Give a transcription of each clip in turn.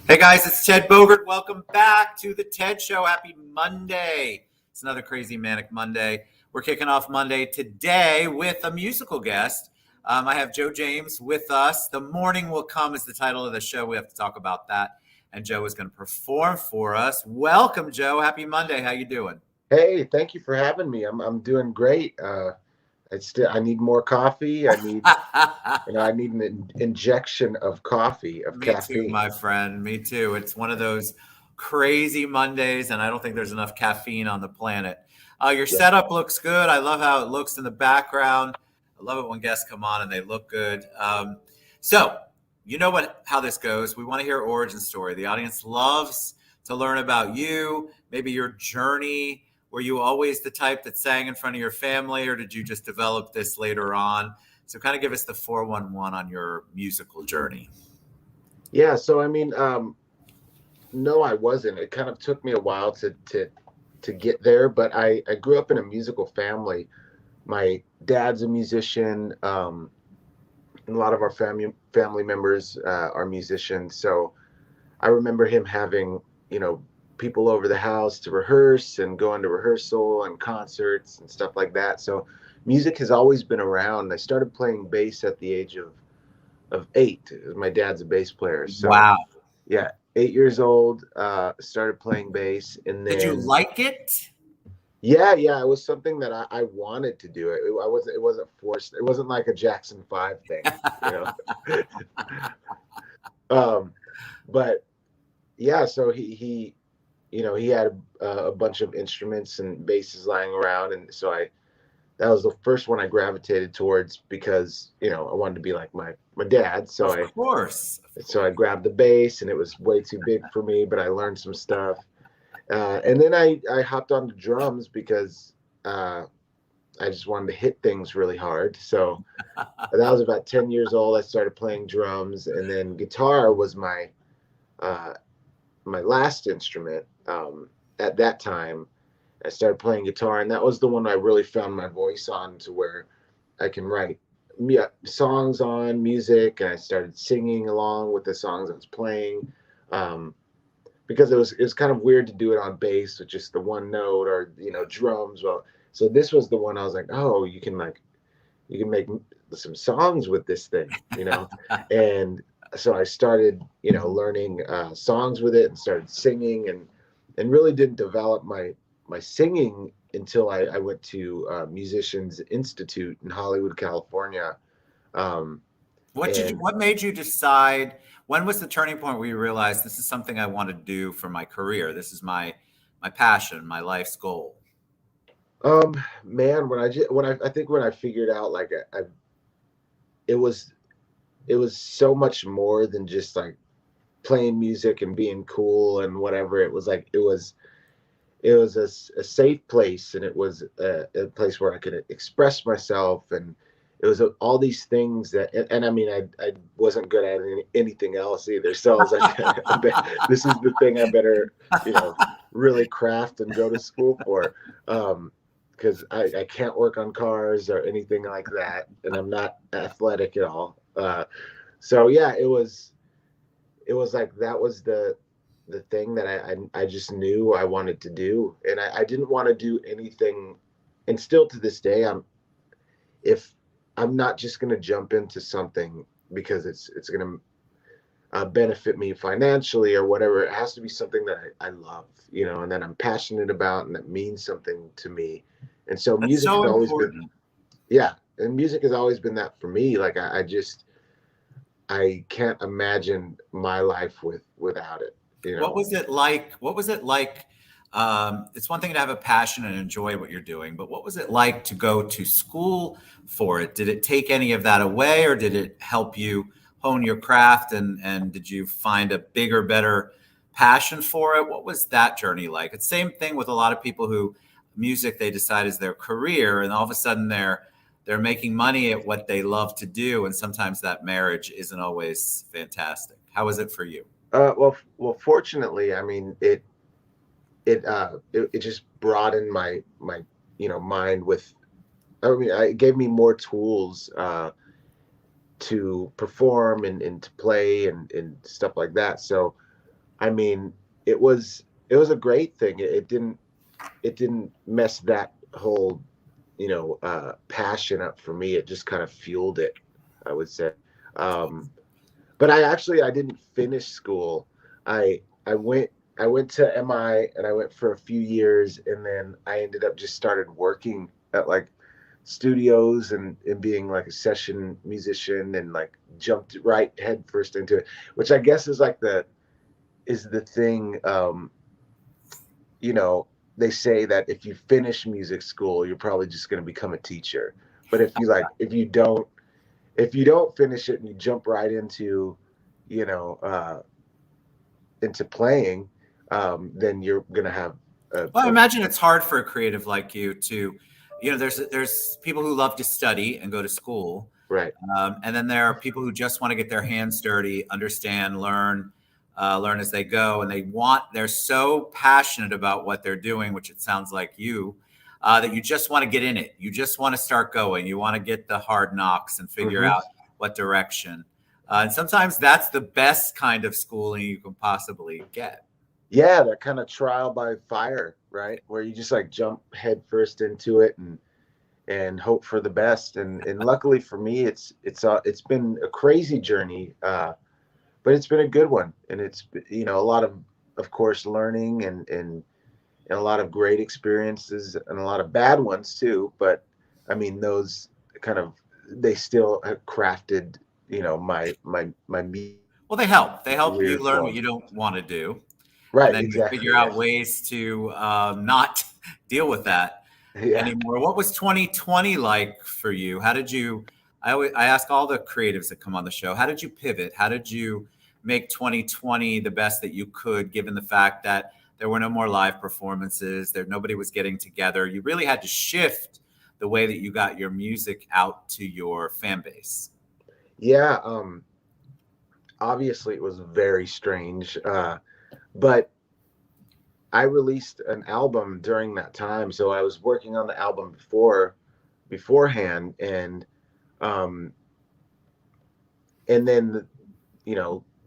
Hey guys, it's Ted Bogert. Welcome back to the Ted Show. Happy Monday. It's another crazy manic Monday. We're kicking off Monday today with a musical guest. I have Joe James with us. The Morning Will Come is the title of the show. We have to talk about that. And Joe is going to perform for us. Welcome, Joe. Happy Monday. How you doing? Hey, thank you for having me. I'm doing great. I need more coffee. I need an injection of coffee, of Me too, caffeine. my friend. Me too. It's one of those crazy Mondays, and I don't think there's enough caffeine on the planet. Your Yeah. setup looks good. I love how it looks in the background. I love it when guests come on and they look good. So, you know how this goes. We want to hear origin story. The audience loves to learn about you, maybe your journey. Were you always the type that sang in front of your family, or did you just develop this later on? So, kind of give us the 411 on your musical journey. Yeah, so no, I wasn't. It kind of took me a while to get there, but I grew up in a musical family. My dad's a musician, and a lot of our family members are musicians. So I remember him having, you know, people over the house to rehearse and going to rehearsal and concerts and stuff like that. So music has always been around. I started playing bass at the age of 8. My dad's a bass player. So Wow. yeah, 8 years old, started playing bass. And Did you then, like it? yeah, it was something that I wanted to do. It wasn't forced. It wasn't like a Jackson 5 thing, you know? um, but yeah, so he had a bunch of instruments and basses lying around, and so I that was the first one I gravitated towards because I wanted to be like my dad. So Of I course. Of so course. I grabbed the bass, and it was way too big for me, but I learned some stuff, and then I hopped on the drums because I just wanted to hit things really hard. So that was about 10 years old. I started playing drums, and then guitar was uh, my last instrument. At that time, I started playing guitar, and that was the one I really found my voice on, to where I can write songs on music, and I started singing along with the songs I was playing. Um, because it was kind of weird to do it on bass with just the one note, or drums. Well, so this was the one I was like, oh, you can make some songs with this thing. And so I started, learning songs with it, and started singing, and really didn't develop my singing until I went to Musicians Institute in Hollywood, California. Um, and What made you decide? When was the turning point where you realized this is something I want to do for my career? This is my passion, my life's goal. Man, I think when I figured out, like, it was it was so much more than just like playing music and being cool and whatever. It was a safe place, and it was a place where I could express myself, and it was all these things and I mean, I wasn't good at anything else either. So I was like, this is the thing I better, you know, really craft and go to school for. Because I can't work on cars or anything like that, and I'm not athletic at all. So yeah, it was like that was the thing that I just knew I wanted to do, and I didn't want to do anything. And still to this day, if I'm not just going to jump into something because it's going to benefit me financially or whatever. It has to be something that I love, and that I'm passionate about, and that means something to me. And so That's music has so always been, important. yeah, and music has always been that for me. Like, I can't imagine my life without it. You What know. was it like? What was it like? It's one thing to have a passion and enjoy what you're doing, but what was it like to go to school for it? Did it take any of that away, or did it help you hone your craft? And did you find a bigger, better passion for it? What was that journey like? It's the same thing with a lot of people who music they decide is their career, and all of a sudden they're making money at what they love to do, and sometimes that marriage isn't always fantastic. How was it for you? Fortunately, I mean, it just broadened my mind with. I mean, it gave me more tools to perform and to play and stuff like that. So I mean, it was a great thing. It didn't mess that whole, passion up for me. It just kind of fueled it, I would say. Um, but I didn't finish school. I went I went to MI and I went for a few years, and then I ended up just started working at like studios and being like a session musician, and like jumped right head first into it, which I guess is the thing. You know, they say that if you finish music school, you're probably just going to become a teacher. But if you don't finish it and you jump right into, you know, into playing, then you're going to have Well, I a imagine it's hard for a creative like you to, there's people who love to study and go to school, right. and then there are people who just want to get their hands dirty, understand, learn as they go, and they're so passionate about what they're doing, which it sounds like you, that you just want to get in it. You just want to start going. You want to get the hard knocks and figure Hmm. out what direction. And sometimes that's the best kind of schooling you can possibly get. Yeah, that kind of trial by fire, right? Where you just like jump head first into it and hope for the best. And luckily for me, it's been a crazy journey, but it's been a good one, and it's a lot of course learning and a lot of great experiences and a lot of bad ones too. But I mean, those kind of they still have crafted my Well, they help. They help you career learn what going. you don't want to do, and Right, then you figure exactly. out ways to not deal with that Yeah. anymore. What was 2020 like for you? How did you? I ask all the creatives that come on the show. How did you pivot? How did you make 2020 the best that you could, given the fact that there were no more live performances, there nobody was getting together. You really had to shift the way that you got your music out to your fan base. Yeah, obviously it was very strange, but I released an album during that time, so I was working on the album beforehand, um, and then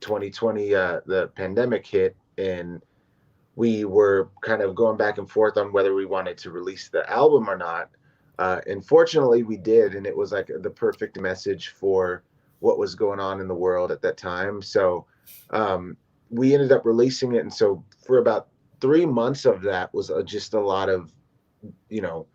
2020, the pandemic hit, and we were kind of going back and forth on whether we wanted to release the album or not. And fortunately, we did, and it was like the perfect message for what was going on in the world at that time. So um, we ended up releasing it, and so for about 3 months of that was just a lot of you know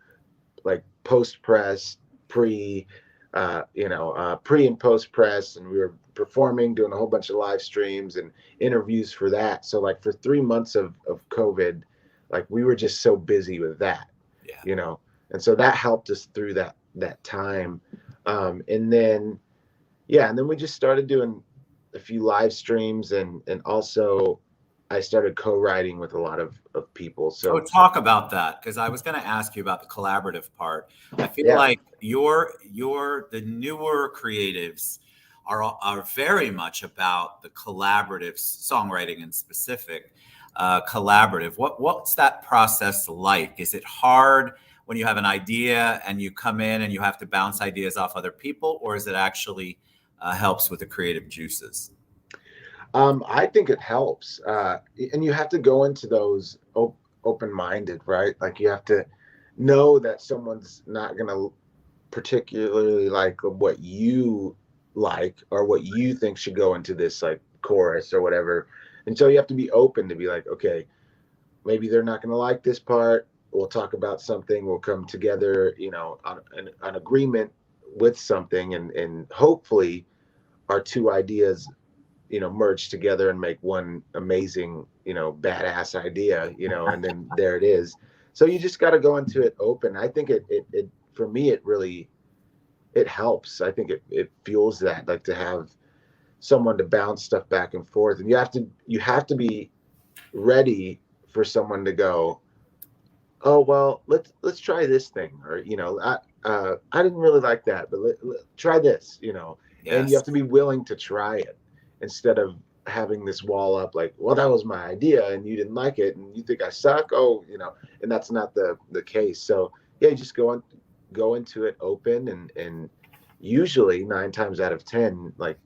like post press, pre, pre and post press, and we were performing, doing a whole bunch of live streams and interviews for that. So like for 3 months of COVID, like we were just so busy with that, Yeah. you know, and so that helped us through that time. And then yeah, and then we just started doing a few live streams, and also I started co-writing with a lot of people. Oh, So talk about that because I was going to ask you about the collaborative part. I feel yeah. like the newer creatives are very much about the collaborative songwriting in specific, collaborative. What's that process like? Is it hard when you have an idea and you come in and you have to bounce ideas off other people, or is it actually helps with the creative juices? I think it helps, and you have to go into those open-minded, right? Like you have to know that someone's not going to particularly like what you like or what you think should go into this like chorus or whatever. And so you have to be open to be like, okay, maybe they're not going to like this part. We'll talk about something. We'll come together, on an agreement with something, and hopefully our two ideas merge together and make one amazing, badass idea, and then there it is. So you just got to go into it open. I think it for me, it helps. I think it fuels that, like to have someone to bounce stuff back and forth. And you have to be ready for someone to go, oh, well, let's try this thing. Or, I didn't really like that, but try this, and you Yes. have to be willing to try it instead of having this wall up like, well, that was my idea and you didn't like it and you think I suck. Oh, and that's not the case. So yeah, you just go into it open, and usually 9 times out of 10, like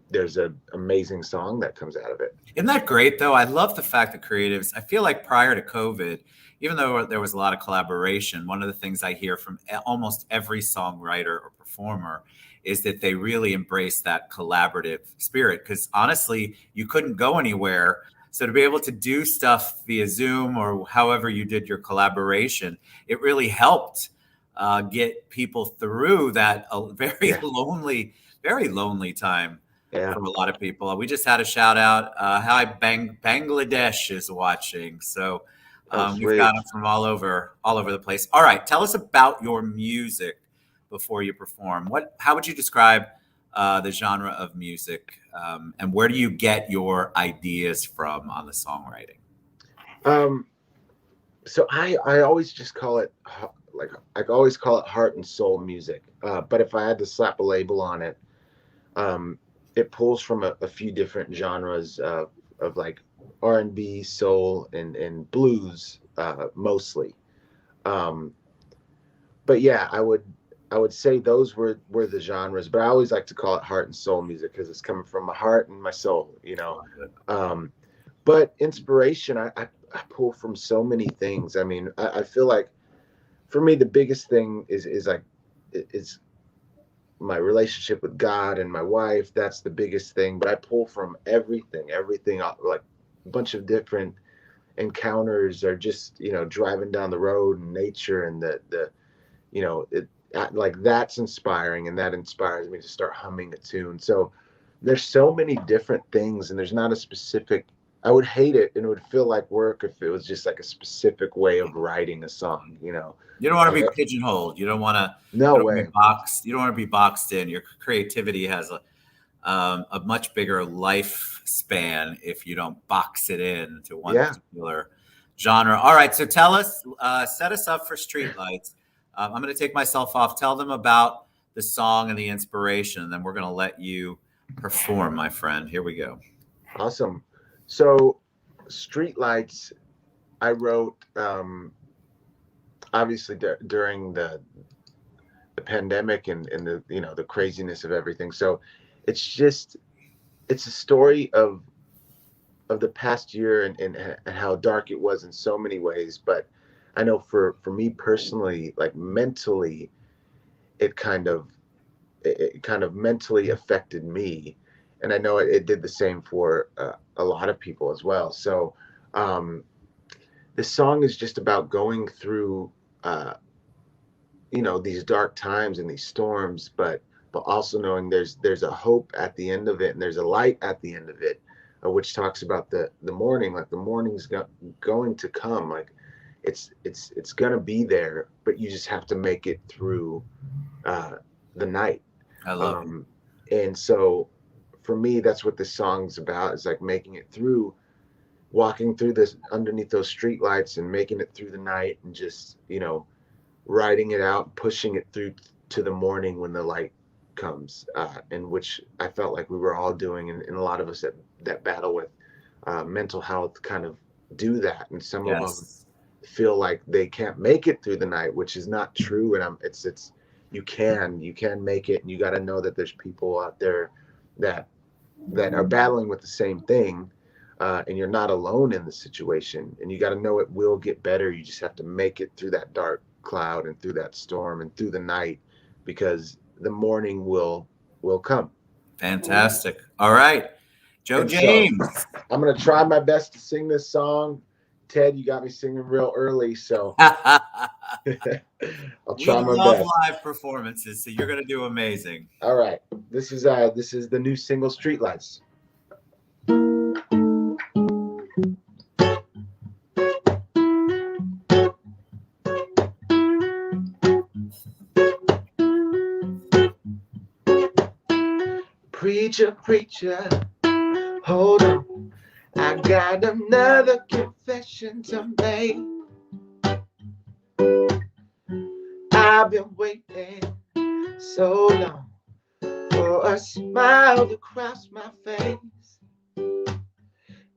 there's an amazing song that comes out of it. Isn't that great, though? I love the fact that creatives, I feel like prior to COVID, even though there was a lot of collaboration, one of the things I hear from almost every songwriter or performer is that they really embrace that collaborative spirit. Because honestly, you couldn't go anywhere. So to be able to do stuff via Zoom or however you did your collaboration, it really helped get people through that very lonely time Yeah. for a lot of people. We just had a shout out. Hi, Bangladesh is watching. So Oh, we've sweet. got them from all over the place. All right, tell us about your music before you perform. How would you describe the genre of music, and where do you get your ideas from on the songwriting? So I always just call it like I always call it heart and soul music. But if I had to slap a label on it, it pulls from a few different genres of like R&B, soul, and blues mostly. Um, but yeah, I would say those were the genres. But I always like to call it heart and soul music because it's coming from my heart and my soul, you know. But inspiration, I pull from so many things. I mean, I feel like for me the biggest thing is like is my relationship with God and my wife. That's the biggest thing. But I pull from everything, like a bunch of different encounters, or just driving down the road and nature, and the like that's inspiring, and that inspires me to start humming a tune. So there's so many different things, and there's not a specific. I would hate it, and it would feel like work if it was just like a specific way of writing a song. You don't want to And be pigeonholed. You don't want to. no You don't want to way. be boxed. You don't want to be boxed in. Your creativity has a much bigger lifespan if you don't box it in to one Yeah. particular genre. All right, so tell us, set us up for Streetlights. I'm going to take myself off. Tell them about the song and the inspiration, and then we're going to let you perform, my friend. Here we go. Awesome. So, Streetlights, I wrote obviously during the pandemic and the the craziness of everything. So, it's a story of the past year, and how dark it was in so many ways. But I know for me personally, like mentally, it kind of mentally affected me, and I know it did the same for a lot of people as well. So um, this song is just about going through these dark times and these storms, but also knowing there's a hope at the end of it, and there's a light at the end of it, which talks about the morning. Like the morning's going to come, like it's gonna be there, but you just have to make it through the night. I love it. And so for me, that's what this song's about, is like making it through, walking through this underneath those street lights and making it through the night, and just writing it out, pushing it through to the morning when the light comes, and which I felt like we were all doing, and a lot of us that battle with mental health kind of do that, and some of them Yes. feel like they can't make it through the night, which is not true. And it's you can make it, and you got to know that there's people out there that are battling with the same thing, and you're not alone in the situation, and you got to know it will get better. You just have to make it through that dark cloud and through that storm and through the night, because the morning will come. Fantastic. All right, Joe And so James. I'm gonna try my best to sing this song. Ted, you got me singing real early, so I'll We try my love best. live performances, so you're going to do amazing. All right, this is the new single, Streetlights. Preacher, preacher, hold on, I got another confession to make. I've been waiting so long for a smile to cross my face,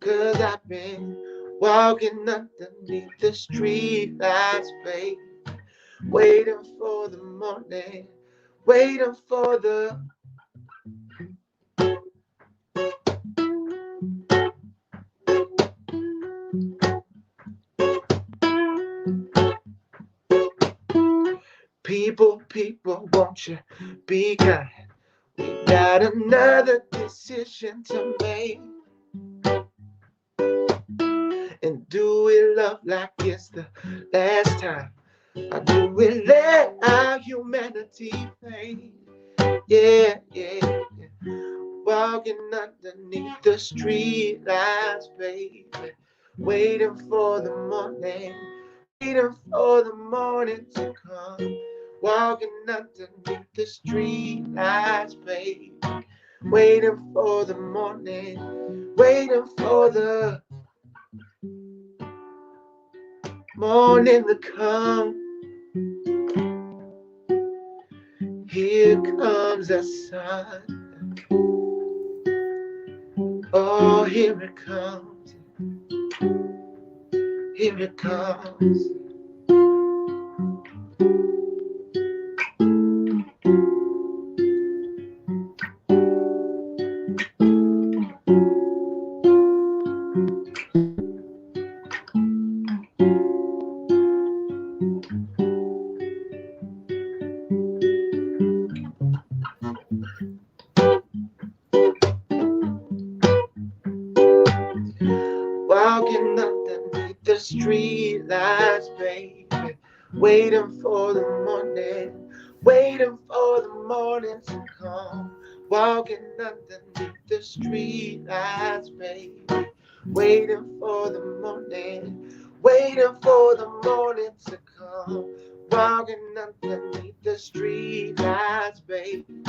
'cause I've been walking underneath the street lights, babe, waiting for the morning, waiting for the People, won't you be kind? We got another decision to make. And do we love like it's the last time? Or do we let our humanity fade? Yeah, yeah, yeah. Walking underneath the street lights, baby. Waiting for the morning. Waiting for the morning to come. Walking underneath the street lights, baby. Waiting for the morning. Waiting for the morning to come. Here comes the sun. Oh, here it comes. Here it comes. Walking underneath the street lights, baby. Waiting for the morning. Waiting for the morning to come. Walking underneath the street lights, baby. Waiting for the morning. Waiting for the morning to come. Walking underneath the street lights, baby.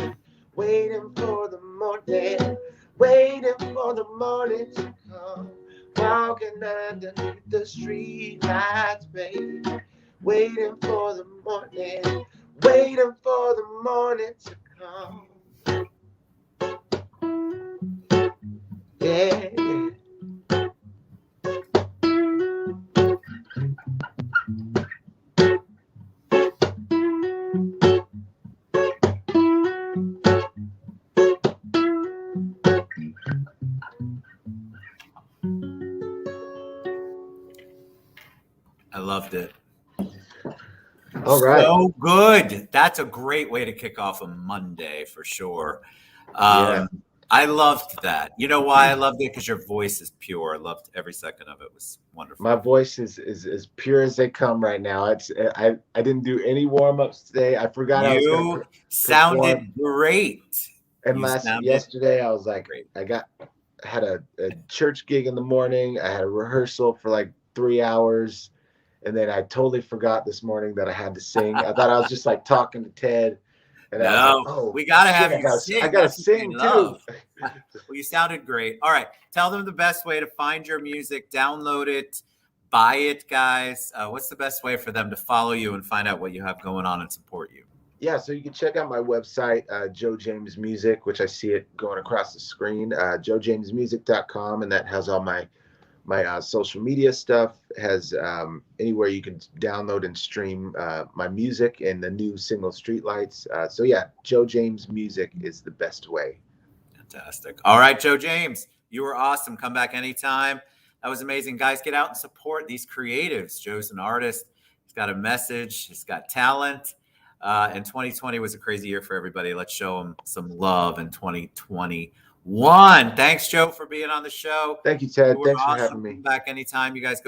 Waiting for the morning. Waiting for the morning to come. Walking underneath the street lights, baby. Waiting for the morning. Waiting for the morning to come. Yeah, yeah. I loved it. All right. So good. That's a great way to kick off a Monday for sure. Yeah. I loved that. You know why I loved it? Because your voice is pure. I loved every second of it. It was wonderful. My voice is as pure as they come right now. I didn't do any warm-ups today. I forgot I was going You to sounded perform. great. And You sounded yesterday I was like, great. I had a church gig in the morning. I had a rehearsal for like 3 hours. And then I totally forgot this morning that I had to sing. I thought I was just like talking to Ted. And I was like, oh, we got to shit, have you sing. I got to That's what we sing too. love. Well, you sounded great. All right. Tell them the best way to find your music, download it, buy it, guys. What's the best way for them to follow you and find out what you have going on and support you? Yeah, so you can check out my website, Joe James Music, which I see it going across the screen, joejamesmusic.com, and that has all my social media stuff, has anywhere you can download and stream my music and the new single Streetlights. So yeah, Joe James Music is the best way. Fantastic. All right, Joe James, you were awesome. Come back anytime. That was amazing. Guys, get out and support these creatives. Joe's an artist. He's got a message. He's got talent. And 2020 was a crazy year for everybody. Let's show him some love in 2021. Thanks, Joe, for being on the show. Thank you, Ted. You were Thanks awesome. for having me. Come back anytime. You guys go